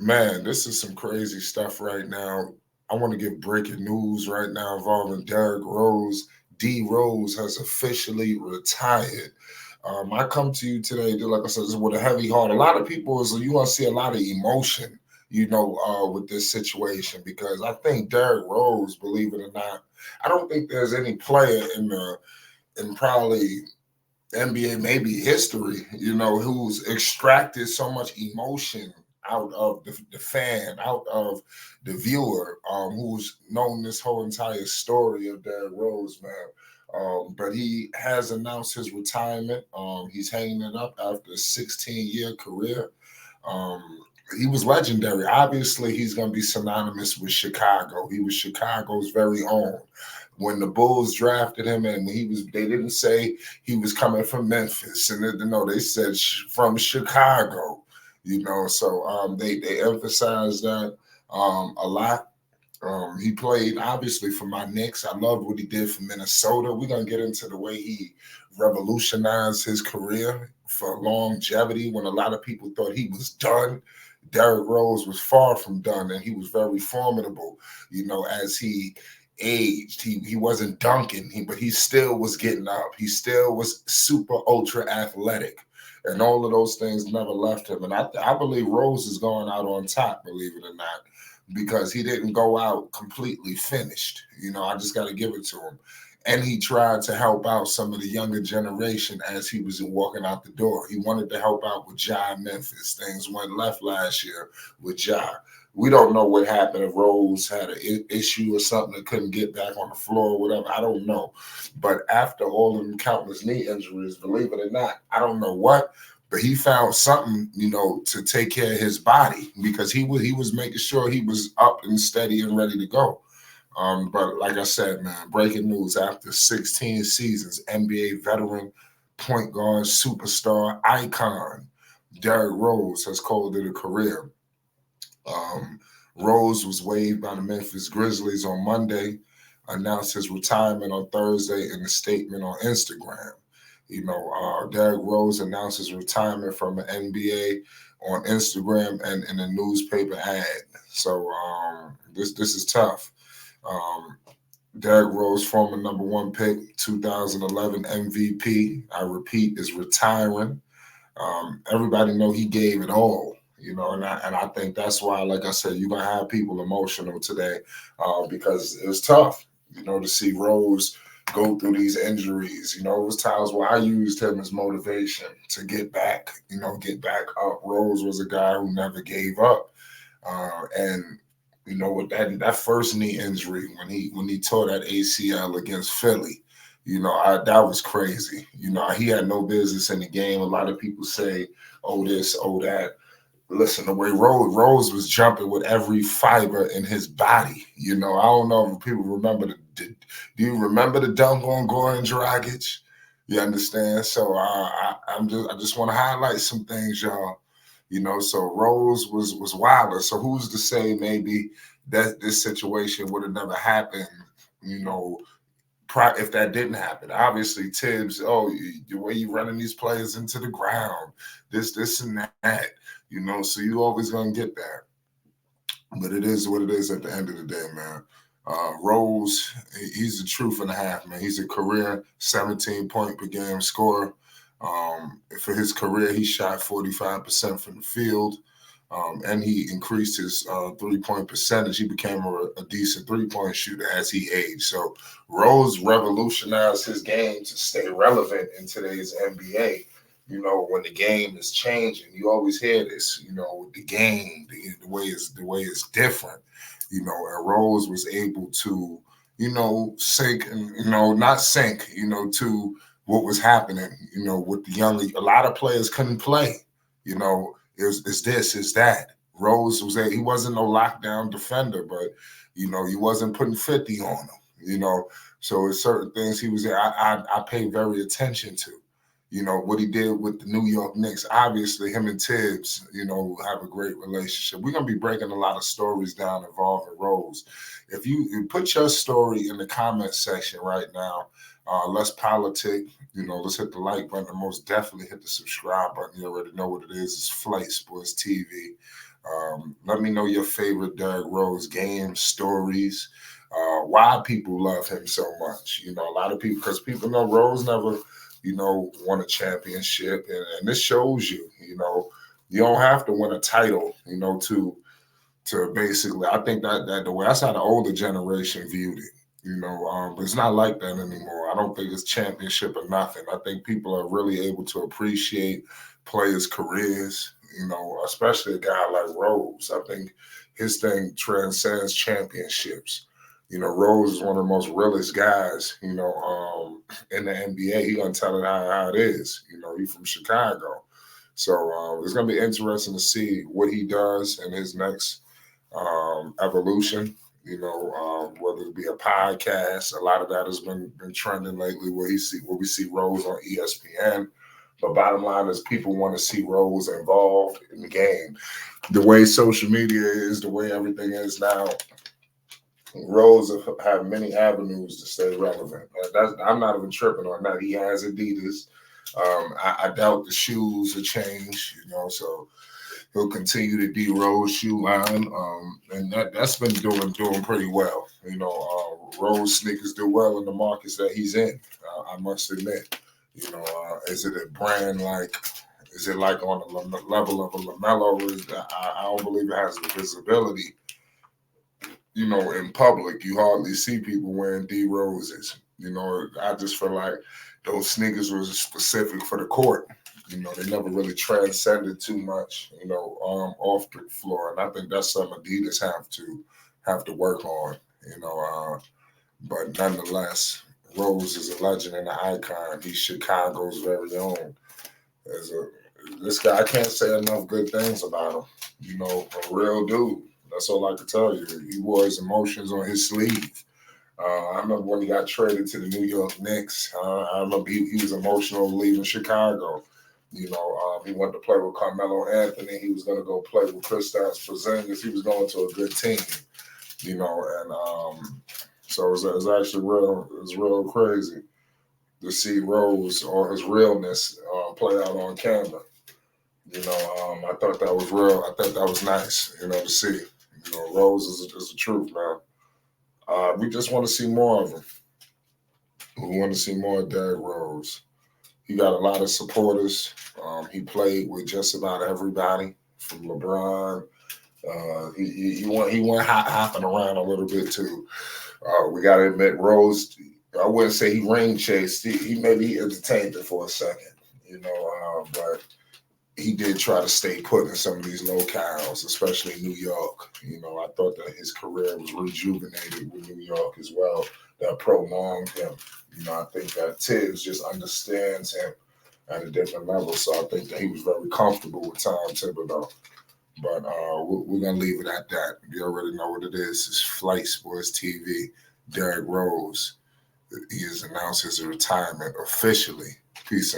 Man, this is some crazy stuff right now. I want to give breaking news right now involving Derrick Rose. D Rose has officially retired. I come to you today, like I said, this is with a heavy heart. A lot of people is you're gonna see a lot of emotion, with this situation because I think Derrick Rose, believe it or not, I don't think there's any player in probably NBA, maybe history, who's extracted so much emotion out of the fan, out of the viewer, who's known this whole entire story of Derrick Rose, man. But he has announced his retirement. He's hanging it up after a 16-year career. Um, he was legendary. Obviously, he's going to be synonymous with Chicago. He was Chicago's very own. When the Bulls drafted him, and they didn't say he was coming from Memphis, and they said from Chicago. So they emphasized that a lot. He played obviously for my Knicks. I loved what he did for Minnesota. We're gonna get into the way he revolutionized his career for longevity when a lot of people thought he was done. Derrick Rose was far from done, and he was very formidable. As he aged, he wasn't dunking, but he still was getting up. He still was super ultra athletic, and all of those things never left him. And I believe Rose is going out on top, believe it or not, because he didn't go out completely finished. I just got to give it to him. And he tried to help out some of the younger generation as he was walking out the door. He wanted to help out with Ja in Memphis. Things went left last year with Ja. We don't know what happened if Rose had an issue or something that couldn't get back on the floor or whatever. I don't know. But after all of them countless knee injuries, believe it or not, I don't know what, but he found something, to take care of his body because he was making sure he was up and steady and ready to go. But like I said, man, breaking news after 16 seasons, NBA veteran, point guard, superstar, icon, Derrick Rose has called it a career. Um, Rose was waived by the Memphis Grizzlies on Monday, announced his retirement on Thursday in a statement on Instagram. Derrick Rose announced his retirement from the NBA on Instagram and in a newspaper ad. So this is tough. Um, Derrick Rose, former number one pick, 2011 MVP, I repeat, is retiring. Everybody know he gave it all, and I think that's why, like I said, you're gonna have people emotional today because it was tough, to see Rose go through these injuries. It was times where I used him as motivation to get back, get back up. Rose was a guy who never gave up, and with that first knee injury when he tore that ACL against Philly, that was crazy. He had no business in the game. A lot of people say, "Oh this, oh that." Listen, the way Rose was jumping with every fiber in his body. I don't know if people remember do you remember the dunk on Goran Dragic? You understand? So I just want to highlight some things, y'all. So Rose was wilder. So who's to say maybe that this situation would have never happened? You know, if that didn't happen. Obviously, Tibbs, the way you running these players into the ground, this, and that, so you always gonna get that. But it is what it is at the end of the day, man. Rose, he's a truth and a half, man. He's a career 17 point per game scorer. For his career, he shot 45% from the field. And he increased his 3-point percentage. He became a decent 3-point shooter as he aged. So Rose revolutionized his game to stay relevant in today's NBA. When the game is changing, you always hear this. With the game, the way it's different. And Rose was able to, sink and not sink, to what was happening. With the young, a lot of players couldn't play. It's this, it's that. Rose he wasn't no lockdown defender, but he wasn't putting 50 on him. So it's certain things he was. I pay very attention to. What he did with the New York Knicks. Obviously, him and Tibbs, have a great relationship. We're gonna be breaking a lot of stories down involving Rose. If you put your story in the comment section right now, let's politic. Let's hit the like button and most definitely hit the subscribe button. You already know what it is. It's Flight Sports TV. Let me know your favorite Derrick Rose game stories. Why people love him so much. You know, a lot of people, because people know Rose never, won a championship. And this shows you, you don't have to win a title, to basically, I think that the way, that's how the older generation viewed it. But it's not like that anymore. I don't think it's championship or nothing. I think people are really able to appreciate players' careers, especially a guy like Rose. I think his thing transcends championships. Rose is one of the most realest guys, in the NBA. He gonna tell it how it is. He's from Chicago. So it's gonna be interesting to see what he does in his next evolution. Whether it be a podcast, a lot of that has been trending lately. Where we see Rose on ESPN. But bottom line is, people want to see Rose involved in the game. The way social media is, the way everything is now, Rose have many avenues to stay relevant. I'm not even tripping on that. He has Adidas. I doubt the shoes will change. So he'll continue the D Rose shoe line, and that's been doing pretty well. Rose sneakers do well in the markets that he's in. I must admit. Is it a brand like? Is it like on the level of a LaMelo? I don't believe it has the visibility. In public, you hardly see people wearing D Roses. I just feel like those sneakers were specific for the court. They never really transcended too much, off the floor. And I think that's something Adidas have to work on, but nonetheless, Rose is a legend and an icon. He's Chicago's very own. This guy, I can't say enough good things about him. A real dude. That's all I can tell you. He wore his emotions on his sleeve. I remember when he got traded to the New York Knicks. I remember he was emotional leaving Chicago. He wanted to play with Carmelo Anthony. He was going to go play with Kristaps Porzingis. He was going to a good team. So it was actually real crazy to see Rose or his realness play out on camera. I thought that was real. I thought that was nice, to see. Rose is the truth, man. We just want to see more of him. We want to see more of Derrick Rose. He got a lot of supporters. He played with just about everybody from LeBron. He went hopping around a little bit too. We got to admit, Rose, I wouldn't say he ring chased. He maybe entertained it for a second, but he did try to stay put in some of these locales, especially New York. I thought that his career was rejuvenated with New York as well. That prolonged him. I think that Tibbs just understands him at a different level. So I think that he was very comfortable with Tom Thibodeau. But we're going to leave it at that. You already know what it is. It's Flight Sports TV. Derrick Rose, he has announced his retirement officially. Peace.